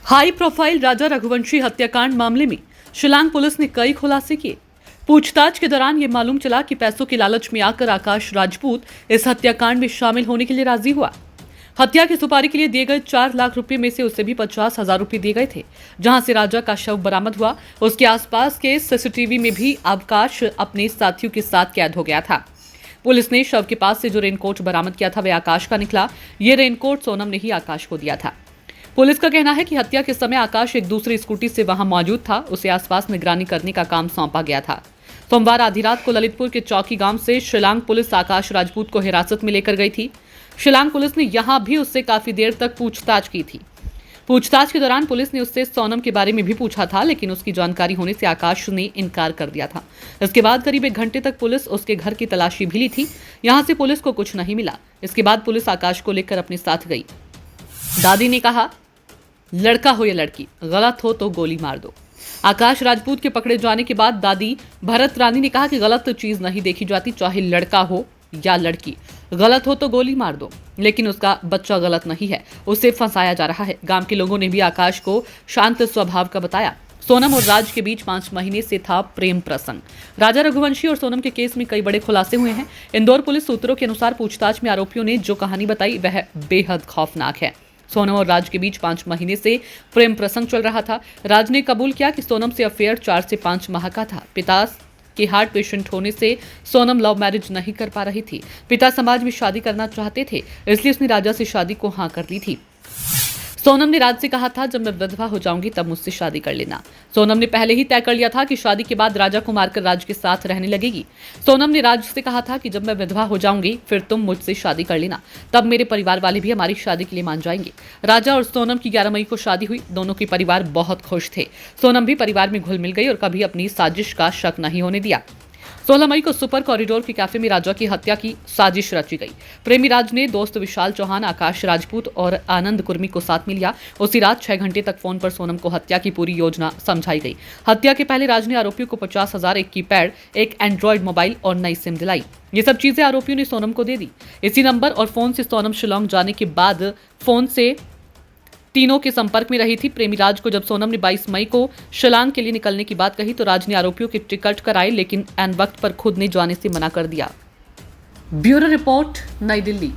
High profile राजा रघुवंशी हत्याकांड मामले में शिलांग पुलिस ने कई खुलासे किए। पूछताछ के दौरान ये मालूम चला कि पैसों के लालच में आकर आकाश राजपूत इस हत्याकांड में शामिल होने के लिए राजी हुआ। हत्या की सुपारी के लिए दिए गए 4 लाख रुपए में से उसे भी 50,000 रुपए दिए गए थे। जहां से राजा का शव बरामद हुआ, उसके आसपास के सीसीटीवी में भी आकाश अपने साथियों के साथ कैद हो गया था। पुलिस ने शव के पास से जो रेनकोट बरामद किया था वह आकाश का निकला। ये रेनकोट सोनम ने ही आकाश को दिया था। पुलिस का कहना है कि हत्या के समय आकाश एक दूसरी स्कूटी से वहां मौजूद था। उसे आसपास निगरानी करने का काम सौंपा गया था। सोमवार आधी रात को ललितपुर के चौकी गांव से शिलांग पुलिस आकाश राजपूत को हिरासत में लेकर गई थी। शिलांग पुलिस ने यहां भी उससे काफी देर तक पूछताछ की थी। पूछताछ के दौरान पुलिस ने उससे सोनम के बारे में भी पूछा था, लेकिन उसकी जानकारी होने से आकाश ने इनकार कर दिया था। इसके बाद करीब 1 घंटे तक पुलिस उसके घर की तलाशी भी ली थी। यहां से पुलिस को कुछ नहीं मिला। इसके बाद पुलिस आकाश को लेकर अपने साथ गई। दादी ने कहा, लड़का हो या लड़की, गलत हो तो गोली मार दो। आकाश राजपूत के पकड़े जाने के बाद दादी भरत रानी ने कहा कि गलत चीज नहीं देखी जाती, चाहे लड़का हो या लड़की, गलत हो तो गोली मार दो। लेकिन उसका बच्चा गलत नहीं है, उसे फंसाया जा रहा है। गांव के लोगों ने भी आकाश को शांत स्वभाव का बताया। सोनम और राज के बीच 5 महीने से था प्रेम प्रसंग। राजा रघुवंशी और सोनम के केस में कई बड़े खुलासे हुए हैं। इंदौर पुलिस सूत्रों के अनुसार पूछताछ में आरोपियों ने जो कहानी बताई वह बेहद खौफनाक है। सोनम और राज के बीच 5 महीने से प्रेम प्रसंग चल रहा था। राज ने कबूल किया कि सोनम से अफेयर 4 से 5 माह का था। पिता के हार्ट पेशेंट होने से सोनम लव मैरिज नहीं कर पा रही थी। पिता समाज में शादी करना चाहते थे, इसलिए उसने राजा से शादी को हाँ कर ली थी। सोनम ने राज से कहा था, जब मैं विधवा हो जाऊंगी तब मुझसे शादी कर लेना। सोनम ने पहले ही तय कर लिया था कि शादी के बाद राजा को मारकर राज के साथ रहने लगेगी। सोनम ने राज से कहा था कि जब मैं विधवा हो जाऊंगी फिर तुम मुझसे शादी कर लेना, तब मेरे परिवार वाले भी हमारी शादी के लिए मान जाएंगे। राजा और सोनम की 11 मई को शादी हुई। दोनों के परिवार बहुत खुश थे। सोनम भी परिवार में घुल मिल गई और कभी अपनी साजिश का शक नहीं होने दिया। 16 मई को सुपर कॉरिडोर के कैफे में राजा की हत्या की साजिश रची गई। प्रेमी राज ने दोस्त विशाल चौहान, आकाश राजपूत और आनंद कुर्मी को साथ में लिया। उसी रात 6 घंटे तक फोन पर सोनम को हत्या की पूरी योजना समझाई गई। हत्या के पहले राज ने आरोपियों को 50,000, एक कीपैड, एक एंड्रॉइड मोबाइल और नई सिम दिलाई। ये सब चीजें आरोपियों ने सोनम को दे दी। इसी नंबर और फोन से सोनम शिलांग जाने के बाद फोन से तीनों के संपर्क में रही थी। प्रेमी राज को जब सोनम ने 22 मई को शिलांग के लिए निकलने की बात कही तो राज ने आरोपियों के टिकट कराए, लेकिन ऐन वक्त पर खुद ने जाने से मना कर दिया। ब्यूरो रिपोर्ट, नई दिल्ली।